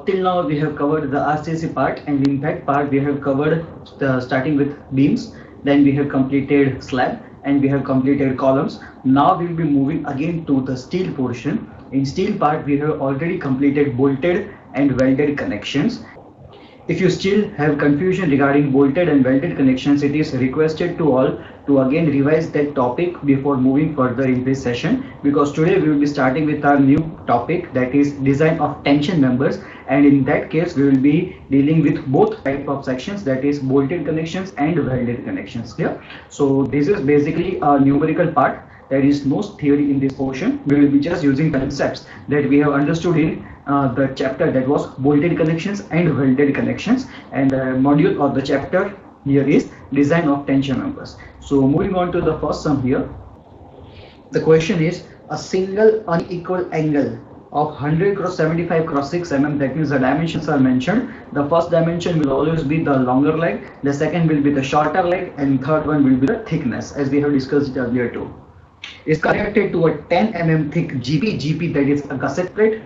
up till now we have covered the RCC part, and in that part we have covered starting with beams, then we have completed slab, and we have completed columns. Now we will be moving again to the steel portion. In steel part we have already completed bolted and welded connections. If you still have confusion regarding bolted and welded connections, it is requested to all to again revise that topic before moving further in this session, because today we will be starting with our new topic, that is design of tension members, and in that case we will be dealing with both type of sections, that is bolted connections and welded connections here. So this is basically a numerical part. There is no theory in this portion. We will be just using concepts that we have understood in the chapter, that was bolted connections and welded connections, and the module of the chapter here is design of tension members. So moving on to the first sum here, the question is a single unequal angle of 100 cross 75 cross 6 mm, that means the dimensions are mentioned. The first dimension will always be the longer leg, the second will be the shorter leg, and third one will be the thickness, as we have discussed it earlier too. Is connected to a 10 mm thick GP, that is a gusset plate,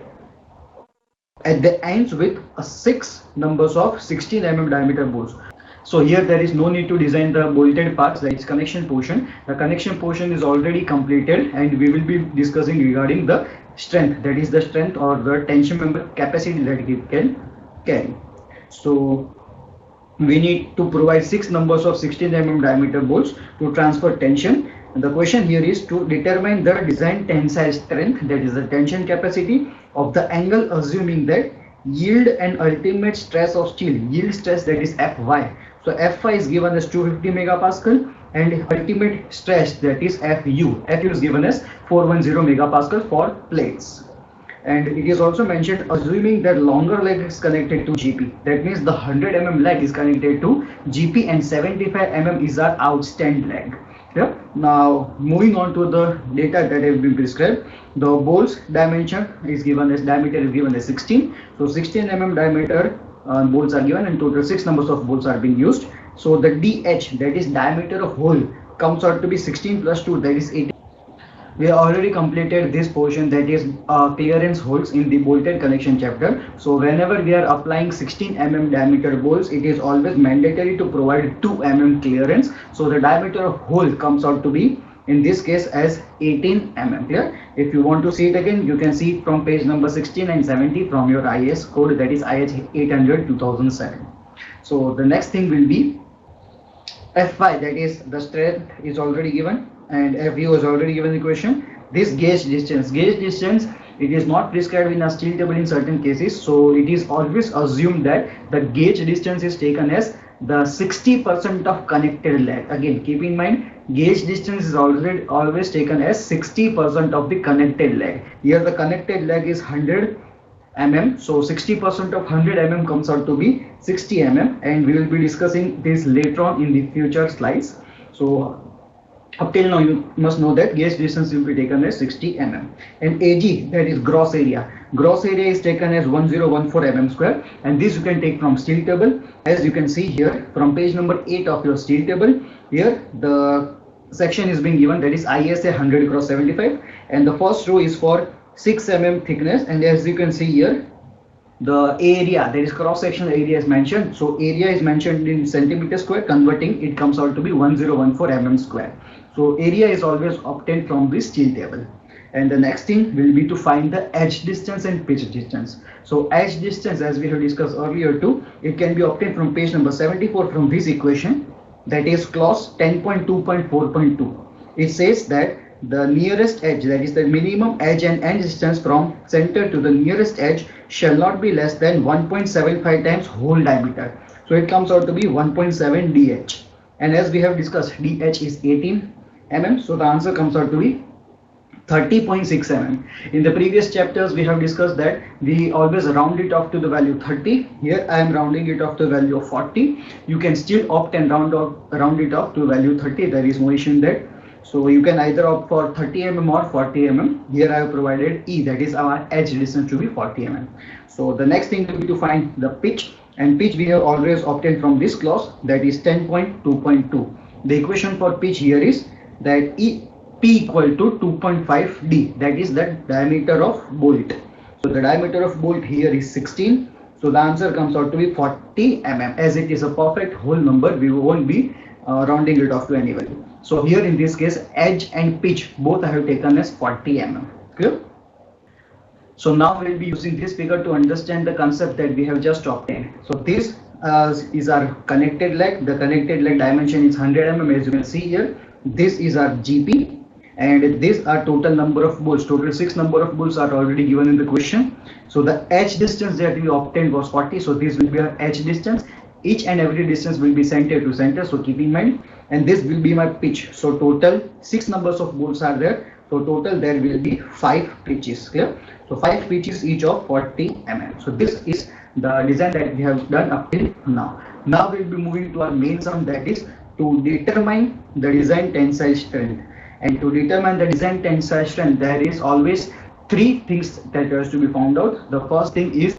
at the ends with a 6 numbers of 16 mm diameter bolts. So here there is no need to design the bolted parts, that is connection portion. The connection portion is already completed, and we will be discussing regarding the strength, that is the strength or the tension member capacity that it can carry. So we need to provide 6 numbers of 16 mm diameter bolts to transfer tension. And the question here is to determine the design tensile strength, that is the tension capacity of the angle, assuming that yield and ultimate stress of steel, yield stress, that is Fy. So Fy is given as 250 megapascal, and ultimate stress, that is Fu. Fu is given as 410 megapascal for plates. And it is also mentioned assuming that longer leg is connected to GP, that means the 100 mm leg is connected to GP and 75 mm is our outstand leg. Yeah. Now moving on to the data that have been prescribed, the bolts dimension is given as, diameter is given as 16. So 16 mm diameter bolts are given, and total 6 numbers of bolts are being used. So the DH, that is diameter of hole, comes out to be 16 plus 2, that is 18. We have already completed this portion, that is clearance holes, in the bolted connection chapter. So whenever we are applying 16 mm diameter bolts, it is always mandatory to provide 2 mm clearance. So the diameter of hole comes out to be in this case as 18 mm. Clear? If you want to see it again, you can see it from page number 16 and 70 from your IS code, that is IS 800 2007. So the next thing will be Fy, that is the strength is already given, and Fu is already given the question. This gauge distance, it is not prescribed in a steel table in certain cases, so it is always assumed that the gauge distance is taken as the 60% of connected leg. Again, keep in mind, gauge distance is always taken as 60% of the connected leg. Here the connected leg is 100 mm, so 60% of 100 mm comes out to be 60 mm, and we will be discussing this later on in the future slides. So up till now you must know that gauge distance will be taken as 60 mm, and AG, that is gross area. Gross area is taken as 1014 mm square, and this you can take from steel table. As you can see here from page number 8 of your steel table, here the section is being given, that is ISA 100 cross 75, and the first row is for 6 mm thickness, and as you can see here the area, that is cross sectional area, is mentioned. So area is mentioned in centimeter square, converting it comes out to be 1014 mm square. So area is always obtained from this steel table. And the next thing will be to find the edge distance and pitch distance. So edge distance, as we have discussed earlier too, it can be obtained from page number 74 from this equation, that is clause 10.2.4.2. It says that the nearest edge, that is the minimum edge and end distance from center to the nearest edge, shall not be less than 1.75 times hole diameter. So it comes out to be 1.7 DH. And as we have discussed, DH is 18 mm, so the answer comes out to be 30.6 mm. In the previous chapters we have discussed that we always round it off to the value 30. Here I am rounding it off to the value of 40. You can still opt and round it off to value 30. There is no issue in that. So you can either opt for 30 mm or 40 mm. Here I have provided E, that is our edge distance, to be 40 mm. So the next thing will be to find the pitch, and pitch we have always obtained from this clause, that is 10.2.2. The equation for pitch here is that P equal to 2.5 D, that is the diameter of bolt. So the diameter of bolt here is 16, So the answer comes out to be 40 mm. As it is a perfect whole number, we won't be rounding it off to any value. So here in this case, edge and pitch both I have taken as 40 mm. Clear? So now we'll be using this figure to understand the concept that we have just obtained. So this is our connected leg. The connected leg dimension is 100 mm, as you can see here. This is our GP, and these are total number of bolts. Total 6 number of bolts are already given in the question. So the edge distance that we obtained was 40. So this will be our edge distance. Each and every distance will be center to center. So keep in mind, and this will be my pitch. So total 6 numbers of bolts are there. So total there will be 5 pitches. Clear? So 5 pitches each of 40 mm. So this is the design that we have done up till now. Now we will be moving to our main sum, that is to determine the design tensile strength. And to determine the design tensile strength, there is always 3 things that has to be found out. The first thing is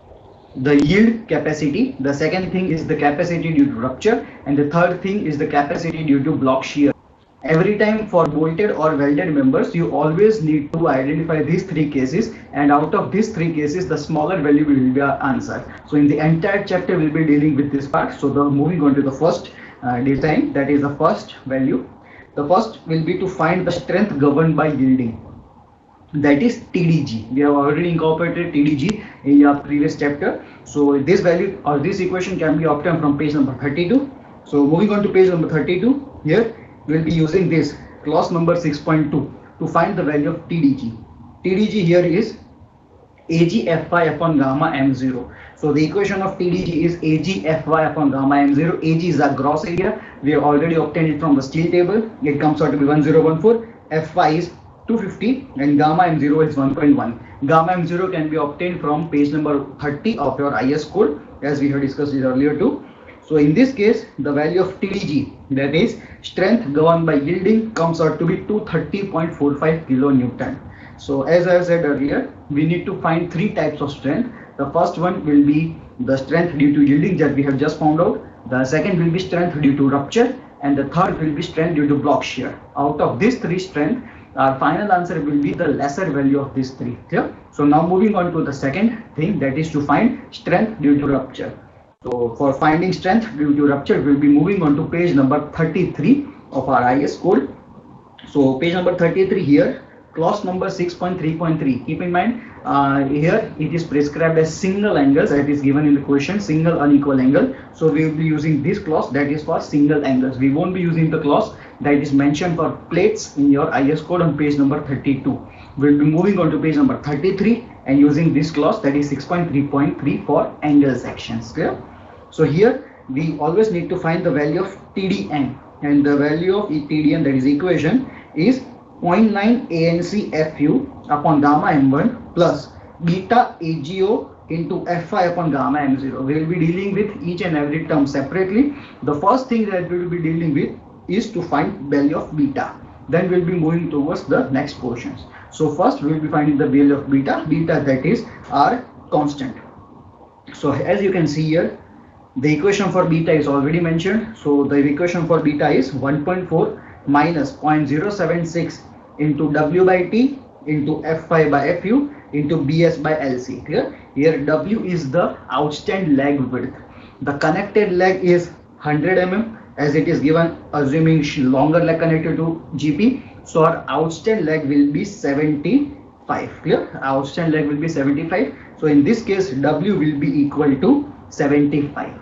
the yield capacity. The second thing is the capacity due to rupture, and the third thing is the capacity due to block shear. Every time for bolted or welded members, you always need to identify these 3 cases, and out of these 3 cases, the smaller value will be our answer. So in the entire chapter, we'll be dealing with this part. So moving on to the first design, that is the first value. The first will be to find the strength governed by yielding. That is TDG. We have already incorporated TDG in our previous chapter. So this value or this equation can be obtained from page number 32. So moving on to page number 32, here we'll be using this clause number 6.2 to find the value of TDG. TDG here is AgFy upon gamma m0. So the equation of TDG is AgFy upon gamma m0. Ag is our gross area. We have already obtained it from the steel table. It comes out to be 1014. Fy is 250 and gamma m0 is 1.1. Gamma m0 can be obtained from page number 30 of your IS code, as we have discussed it earlier too. So in this case, the value of TDG, that is strength governed by yielding, comes out to be 230.45 kilonewton. So as I said earlier, we need to find 3 types of strength. The first one will be the strength due to yielding that we have just found out. The second will be strength due to rupture, and the third will be strength due to block shear. Out of these 3 strengths, our final answer will be the lesser value of these 3. Clear? So now moving on to the second thing, that is to find strength due to rupture. So for finding strength due to rupture, we will be moving on to page number 33 of our IS code. So page number 33 here, clause number 6.3.3. Keep in mind, here it is prescribed as single angles, that is given in the question, single unequal angle. So we will be using this clause that is for single angles. We won't be using the clause that is mentioned for plates in your IS code on page number 32. We'll be moving on to page number 33 and using this clause, that is 6.3.3 for angle sections. Clear? So here we always need to find the value of TDN, and the value of TDN, that is equation, is 0.9 ANC FU upon gamma m1 plus beta AGO into Fy upon gamma m0. We will be dealing with each and every term separately. The first thing that we will be dealing with is to find value of beta. Then we will be moving towards the next portions. So first we will be finding the value of beta. Beta, that is our constant. So as you can see here, the equation for beta is already mentioned. So the equation for beta is 1.4 minus 0.076 into W by T into Fy by Fu into Bs by Lc. Clear? Here W is the outstand leg width. The connected leg is 100 mm, as it is given, assuming longer leg connected to GP. So our outstand leg will be 75. Clear? Outstand leg will be 75. So in this case, W will be equal to 75.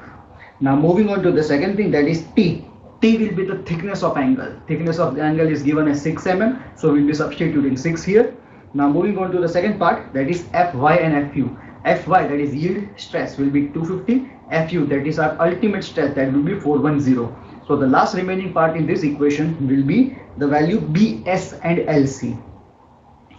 Now moving on to the second thing, that is T. T will be the thickness of angle. Thickness of the angle is given as 6 mm. So we'll be substituting 6 here. Now moving on to the second part, that is Fy and Fu. Fy, that is yield stress, will be 250. Fu, that is our ultimate stress, that will be 410. So the last remaining part in this equation will be the value Bs and Lc.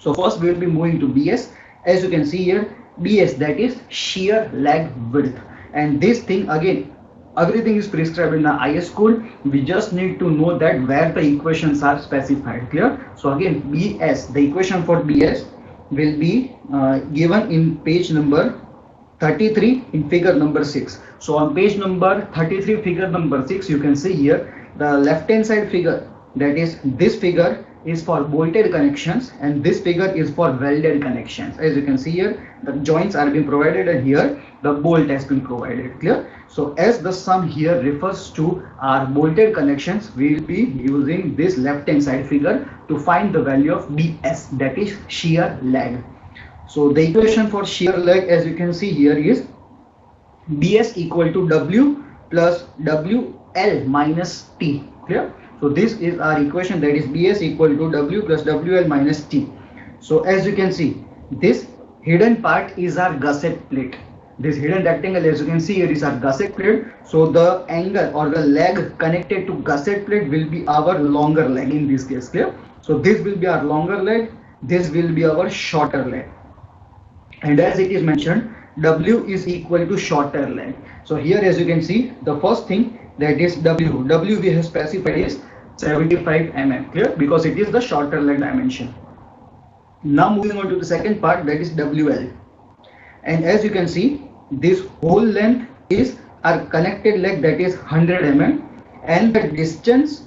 So first we will be moving to Bs. As you can see here, Bs, that is shear leg width. And this thing again, everything is prescribed in the IS code. We just need to know that where the equations are specified. Clear? So again, Bs, the equation for Bs will be given in page number 33 in figure number 6. So on page number 33 figure number 6, you can see here the left hand side figure, that is this figure, is for bolted connections and this figure is for welded connections. As you can see here, the joints are being provided and here the bolt has been provided. Clear? So as the sum here refers to our bolted connections, we will be using this left hand side figure to find the value of BS, that is shear lag. So the equation for shear lag, as you can see here, is BS equal to W plus WL minus T. Clear? So this is our equation, that is BS equal to W plus WL minus T. So as you can see, this hidden part is our gusset plate. This hidden rectangle, as you can see here, is our gusset plate. So the angle or the leg connected to gusset plate will be our longer leg in this case. Clear? So this will be our longer leg, this will be our shorter leg. And as it is mentioned, W is equal to shorter leg. So here, as you can see, the first thing, that is W we have specified is 75 mm. Clear? Because it is the shorter leg dimension. Now moving on to the second part, that is WL. And as you can see, this whole length is our connected leg, that is 100 mm, and the distance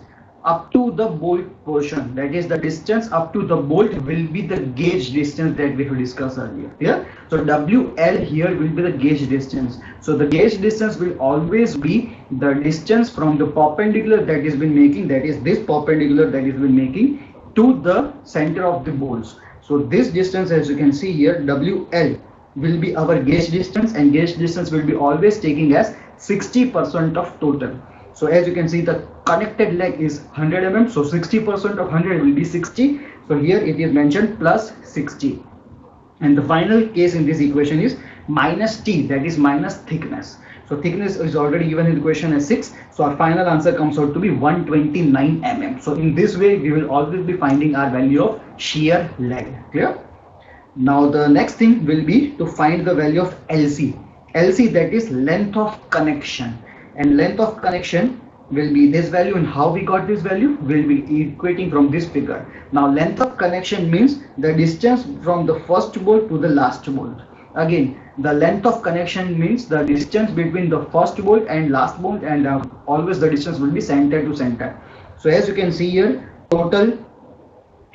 up to the bolt portion, that is the distance up to the bolt, will be the gauge distance that we have discussed earlier. Clear? So WL here will be the gauge distance. So the gauge distance will always be the distance from the perpendicular that is been making, that is this perpendicular that is been making, to the center of the bolts. So this distance, as you can see here, WL will be our gauge distance, and gauge distance will be always taking as 60% of total. So as you can see, the connected leg is 100 mm, so 60% of 100 will be 60. So here it is mentioned plus 60. And the final case in this equation is minus T, that is minus thickness. So thickness is already given in the question as 6. So our final answer comes out to be 129 mm. So in this way, we will always be finding our value of shear leg. Clear? Now the next thing will be to find the value of LC. LC, that is length of connection. And length of connection will be this value, and how we got this value will be equating from this figure. Now length of connection means the distance from the first bolt to the last bolt. Again, the length of connection means the distance between the first bolt and last bolt, and always the distance will be center to center. So as you can see here, total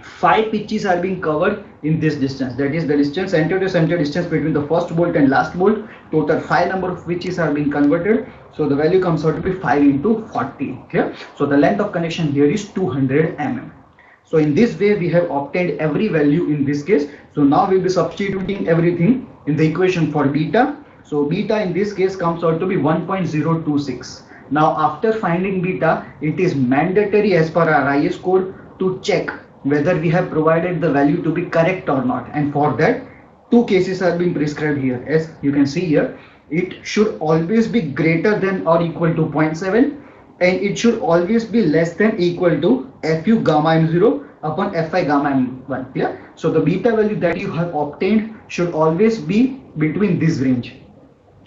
5 pitches are being covered in this distance, that is the distance center to center distance between the first bolt and last bolt. Total 5 number of pitches are being converted, so the value comes out to be 5 into 40. Clear? So the length of connection here is 200 mm. So in this way we have obtained every value in this case. So now we'll be substituting everything in the equation for beta. So beta in this case comes out to be 1.026. Now after finding beta, it is mandatory as per our IS code to check whether we have provided the value to be correct or not, and for that 2 cases are being prescribed here. As you can see here, it should always be greater than or equal to 0.7, and it should always be less than equal to Fu gamma m0 upon Fi gamma m1. Clear? So the beta value that you have obtained should always be between this range.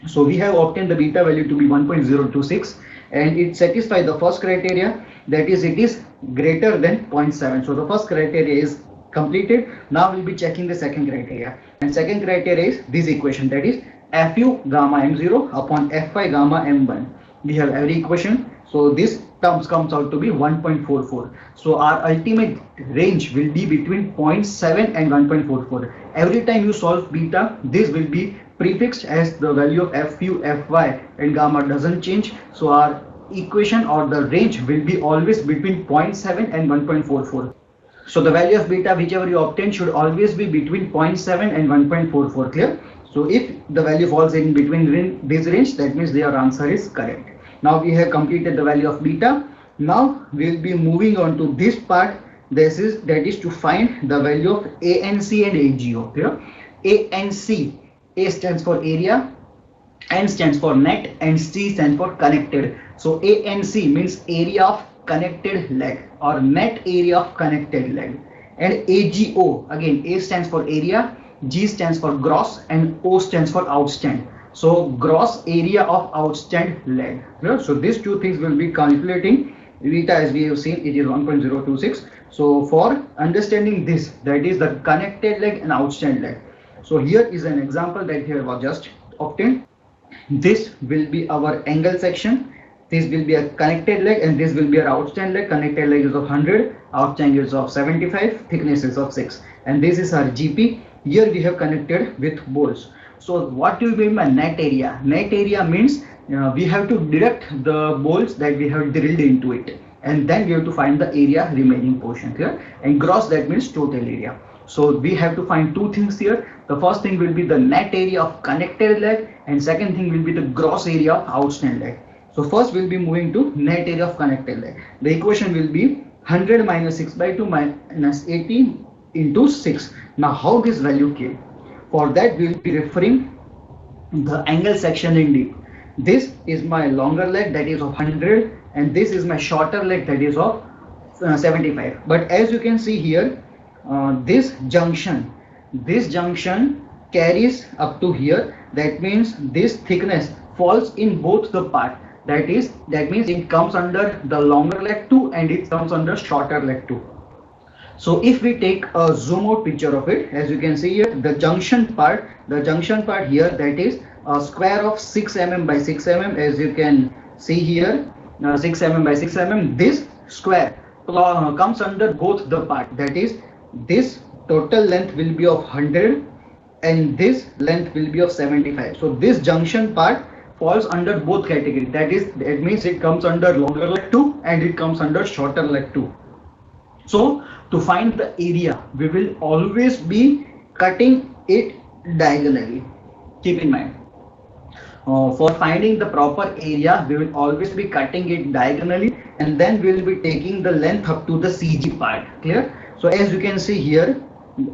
So we have obtained the beta value to be 1.026, and it satisfies the first criteria, that is it is greater than 0.7. So the first criteria is completed. Now we'll be checking the second criteria, and second criteria is this equation, that is Fu gamma m0 upon Fi gamma m1. We have every equation, so this terms comes out to be 1.44. So our ultimate range will be between 0.7 and 1.44. Every time you solve beta, this will be prefixed as the value of Fu, Fy and gamma doesn't change. So our equation or the range will be always between 0.7 and 1.44. So the value of beta whichever you obtain should always be between 0.7 and 1.44. Clear? So if the value falls in between this range, that means your answer is correct. Now we have completed the value of beta. Now we will be moving on to this part. That is to find the value of ANC and AGO. Clear? ANC, A stands for area, N stands for net, and C stands for connected. So ANC means area of connected leg or net area of connected leg. And AGO, again A stands for area, G stands for gross, and O stands for outstand. So gross area of outstand leg. Yeah? So these two things will be calculating. Beta, as we have seen, it is 1.026. So for understanding this, that is the connected leg and outstand leg. So here is an example that here was just obtained. This will be our angle section, This will be a connected leg and this will be our outstand leg. Connected leg is of 100, outstand is of 75, thickness is of 6. And this is our GP. Here we have connected with bolts. So what do you mean by net area? Net area means we have to deduct the bolts that we have drilled into it. And then we have to find the area remaining portion here. And gross, that means total area. So we have to find two things here. The first thing will be the net area of connected leg and second thing will be the gross area of outstand leg. So first we'll be moving to net area of connected leg. The equation will be 100 minus 6 by 2 minus 18 into 6. Now how this value came? For that we will be referring the angle section in deep. This is my longer leg, that is of 100, and this is my shorter leg, that is of 75. But as you can see here, this junction carries up to here. That means this thickness falls in both the part. That means it comes under the longer leg 2 and it comes under shorter leg 2. So if we take a zoom out picture of it, as you can see here, the junction part here, that is a square of 6 mm by 6 mm, as you can see here, 6 mm by 6 mm. This square comes under both the part. That is, this total length will be of 100 and this length will be of 75. So this junction part falls under both categories. That means it comes under longer leg 2 and it comes under shorter leg 2. So to find the area, we will always be cutting it diagonally. Keep in mind. For finding the proper area, we will always be cutting it diagonally and then we will be taking the length up to the CG part. Clear? So as you can see here,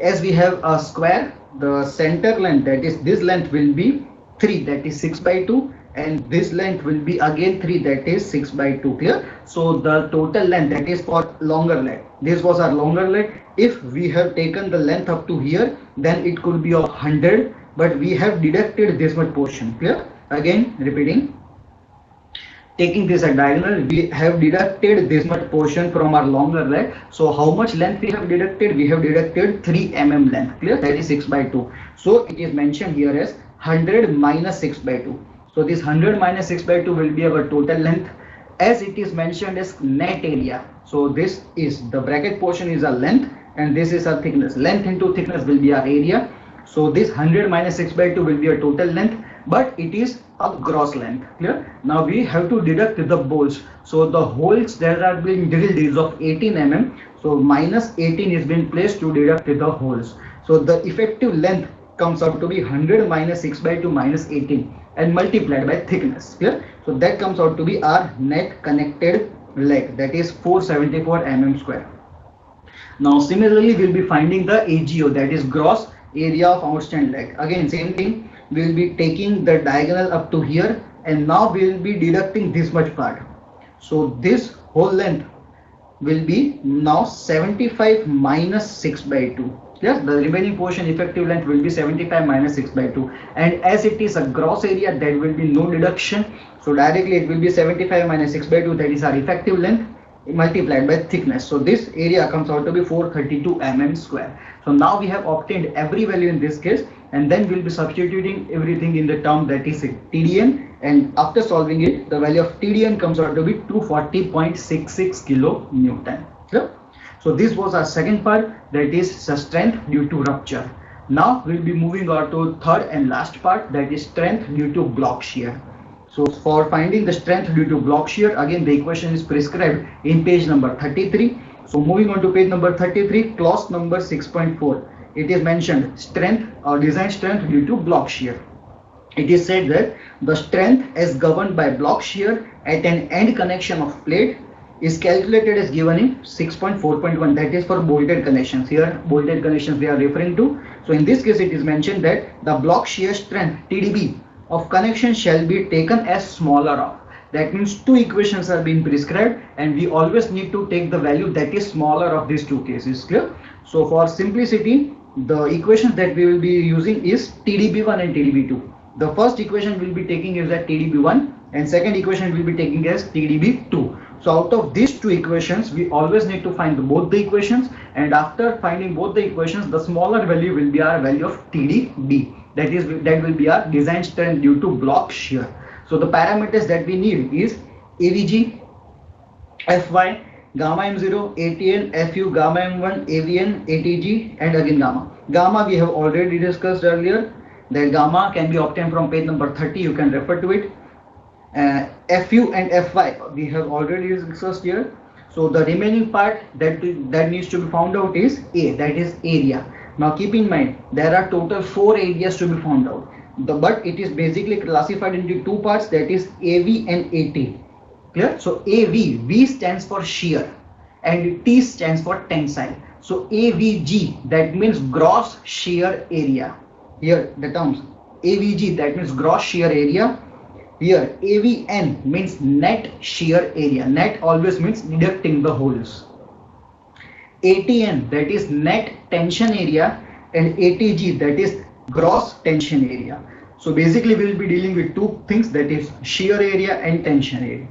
as we have a square, the center length, that is this length will be 3, that is 6 by 2, and this length will be again 3, that is 6 by 2. Clear? So the total length, that is for longer leg. This was our longer leg. If we have taken the length up to here, then it could be of 100, but we have deducted this much portion. Clear? Again repeating, taking this at diagonal, we have deducted this much portion from our longer leg. So how much length we have deducted? We have deducted 3 mm length. Clear? That is 6 by 2. So it is mentioned here as 100 minus 6 by 2. So this 100 minus 6 by 2 will be our total length, as it is mentioned as net area. So this is the bracket portion is our length and this is our thickness. Length into thickness will be our area. So this 100 minus 6 by 2 will be our total length, but it is a gross length. Clear? Now we have to deduct the bolts. So the holes that are being drilled is of 18 mm. So minus 18 is being placed to deduct the holes. So the effective length comes out to be 100 minus 6 by 2 minus 18 and multiplied by thickness. Clear? So that comes out to be our net connected leg, that is 474 mm square. Now similarly we will be finding the AGO, that is gross area of outstand leg. Again same thing, we will be taking the diagonal up to here and now we will be deducting this much part. So this whole length will be now 75 minus 6 by 2. Yes, the remaining portion effective length will be 75 minus 6 by 2, and as it is a gross area, there will be no deduction. So directly it will be 75 minus 6 by 2, that is our effective length multiplied by thickness. So this area comes out to be 432 mm square. So now we have obtained every value in this case, and then we'll be substituting everything in the term that is TDN, and after solving it, the value of TDN comes out to be 240.66 kilonewton. So this was our second part, that is the strength due to rupture. Now we'll be moving on to third and last part, that is strength due to block shear. So for finding the strength due to block shear, again the equation is prescribed in page number 33. So moving on to page number 33, clause number 6.4. It is mentioned strength or design strength due to block shear. It is said that the strength as governed by block shear at an end connection of plate is calculated as given in 6.4.1, that is for bolted connections. Here bolted connections they are referring to. So in this case it is mentioned that the block shear strength TDB of connection shall be taken as smaller of. That means two equations are being prescribed and we always need to take the value that is smaller of these two cases. Clear? So for simplicity, the equations that we will be using is TDB1 and TDB2. The first equation we will be taking is that TDB1 and second equation we will be taking as TDB2. So out of these two equations, we always need to find both the equations, and after finding both the equations, the smaller value will be our value of TDB. That will be our design strength due to block shear. So the parameters that we need is AVG, FY, gamma M0, ATN, FU, gamma M1, AVN, ATG, and again gamma. Gamma we have already discussed earlier. That gamma can be obtained from page number 30. You can refer to it. FU and FY we have already discussed here. So the remaining part that needs to be found out is A, that is area. Now keep in mind there are total 4 areas to be found out. But it is basically classified into two parts, that is AV and AT. Clear? So AV, V stands for shear and T stands for tensile. So AVG, that means gross shear area. Here the terms AVG, that means gross shear area. Here AVN means net shear area. Net always means deducting the holes. ATN, that is net tension area, and ATG, that is gross tension area. So basically we will be dealing with two things, that is shear area and tension area.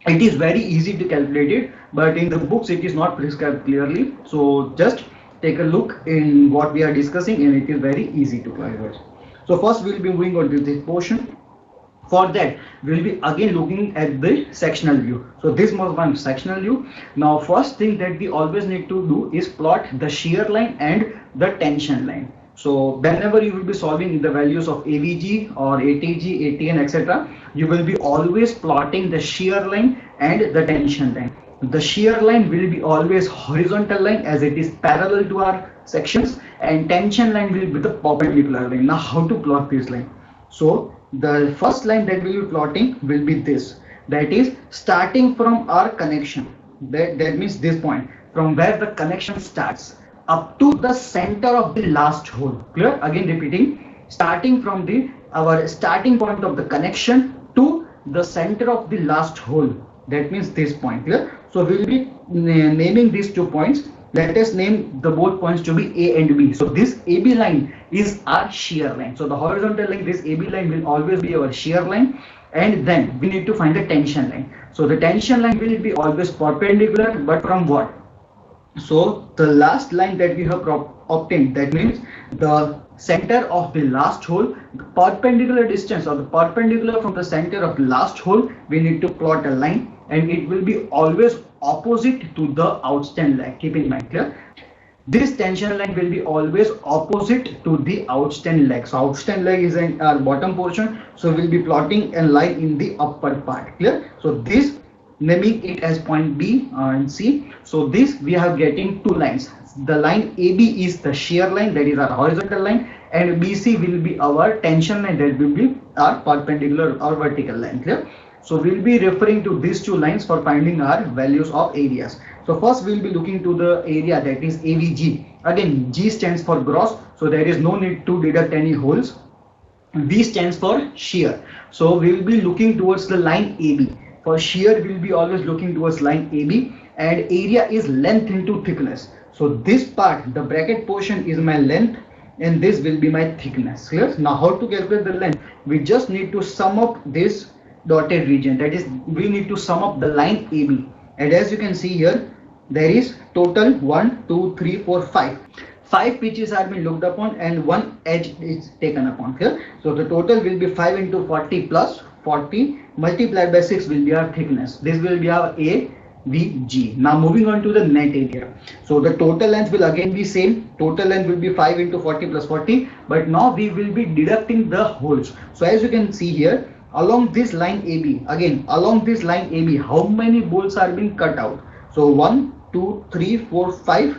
It is very easy to calculate it, but in the books it is not prescribed clearly. So just take a look in what we are discussing and it is very easy to calculate. So first we will be moving on to this portion. For that we will be again looking at the sectional view. So this was one sectional view. Now first thing that we always need to do is plot the shear line and the tension line. So whenever you will be solving the values of AVG or ATG, ATN, etc., you will be always plotting the shear line and the tension line. The shear line will be always horizontal line as it is parallel to our sections, and tension line will be the perpendicular line. Now how to plot this line? So the first line that we will be plotting will be this, that is starting from our connection, that means this point from where the connection starts up to the center of the last hole. Clear? Again repeating, starting from our starting point of the connection to the center of the last hole, that means this point. Clear? So we will be naming these 2 points. Let us name the both points to be A and B. So this AB line is our shear line. So the horizontal line, this AB line will always be our shear line, and then we need to find the tension line. So the tension line will be always perpendicular, but from what? So the last line that we have obtained, that means the center of the last hole, the perpendicular distance or the perpendicular from the center of the last hole, we need to plot a line, and it will be always opposite to the outstand line. Keep in mind. Clear? This tension line will be always opposite to the outstand leg. So outstand leg is in our bottom portion, so we'll be plotting a line in the upper part. Clear? So this, naming it as point B and C. So this we are getting two lines. The line AB is the shear line, that is our horizontal line, and BC will be our tension line, that will be our perpendicular or vertical line. Clear? So we'll be referring to these two lines for finding our values of areas. So first we'll be looking to the area, that is AVG. Again, G stands for gross, so there is no need to deduct any holes. V stands for shear. So we will be looking towards the line AB. For shear we will be always looking towards line AB, and area is length into thickness. So this part, the bracket portion, is my length and this will be my thickness. Clear? Now how to calculate the length? We just need to sum up this dotted region, that is we need to sum up the line AB, and as you can see here there is total 1 2 3 4 5 pitches are being looked upon and one edge is taken upon. Here, so the total will be 5 into 40 plus 40 multiplied by 6 will be our thickness. This will be our AVG. Now moving on to the net area. So the total length will again be same. Total length will be 5 into 40 plus 40, but now we will be deducting the holes. So as you can see here, along this line AB, again along this line AB, how many bolts are being cut out? So 1 2 3 4 5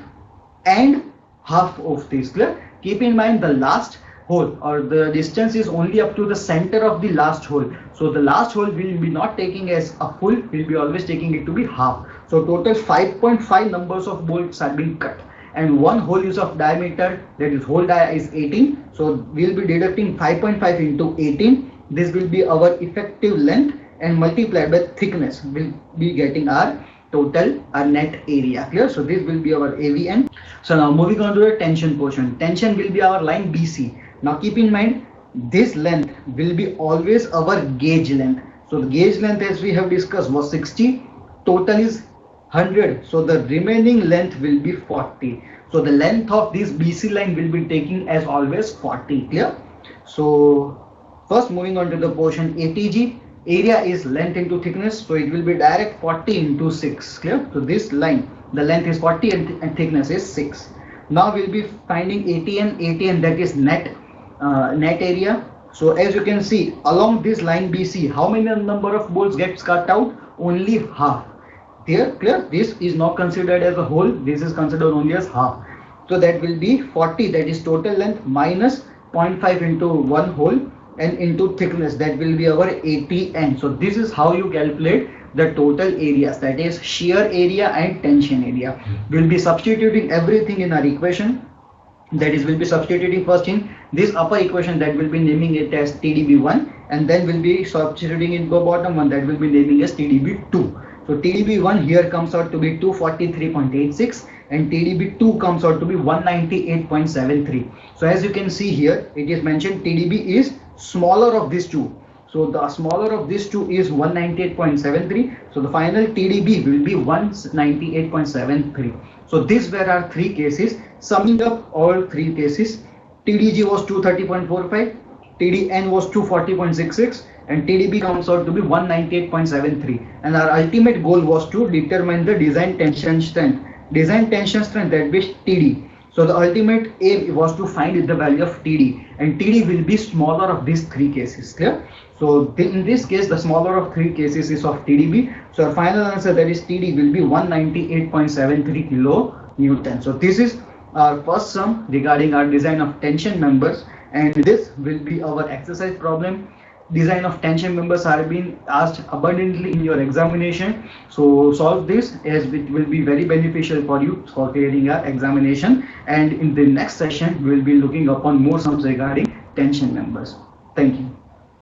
and half of this. Clear? Keep in mind the last hole or the distance is only up to the center of the last hole. So the last hole will be not taking as a full, will be always taking it to be half. So total 5.5 numbers of bolts are being cut, and one hole is of diameter, that is hole dia is 18. So we will be deducting 5.5 into 18. This will be our effective length, and multiplied by thickness will be getting our total net area. Clear? So this will be our AVN. So now moving on to the tension portion. Tension will be our line BC. Now keep in mind this length will be always our gauge length. So the gauge length, as we have discussed, was 60. Total is 100. So the remaining length will be 40. So the length of this BC line will be taking as always 40. Clear? So first moving on to the portion ATG. area is length into thickness, so it will be direct 40 into 6. Clear? So this line, the length is 40 and thickness is 6. Now we'll be finding ATN, that is net area. So as you can see, along this line BC, how many number of bolts gets cut out? Only half. Here, clear? This is not considered as a whole, this is considered only as half. So that will be 40, that is total length, minus 0.5 into one hole and into thickness, that will be our ATN. So this is how you calculate the total areas, that is shear area and tension area. We'll be substituting everything in our equation. That is, we'll be substituting first in this upper equation, that will be naming it as TDB1, and then we'll be substituting in the bottom one, that will be naming as TDB2. So TDB1 here comes out to be 243.86 and TDB2 comes out to be 198.73. So as you can see here, it is mentioned TDB is smaller of these two. So the smaller of these two is 198.73. So the final TDB will be 198.73. So these were our three cases. Summing up all three cases, TDG was 230.45, TDN was 240.66, and TDB comes out to be 198.73. And our ultimate goal was to determine the design tension strength. Design tension strength, that is TD. So the ultimate aim was to find the value of TD, and TD will be smaller of these three cases. Clear? So in this case, the smaller of three cases is of TDB. So our final answer, that is TD, will be 198.73 kilonewton. So this is our first sum regarding our design of tension members, and this will be our exercise problem. Design of tension members are being asked abundantly in your examination, so solve this, as it will be very beneficial for you for clearing your examination. And in the next session we will be looking upon more sums regarding tension members. Thank you.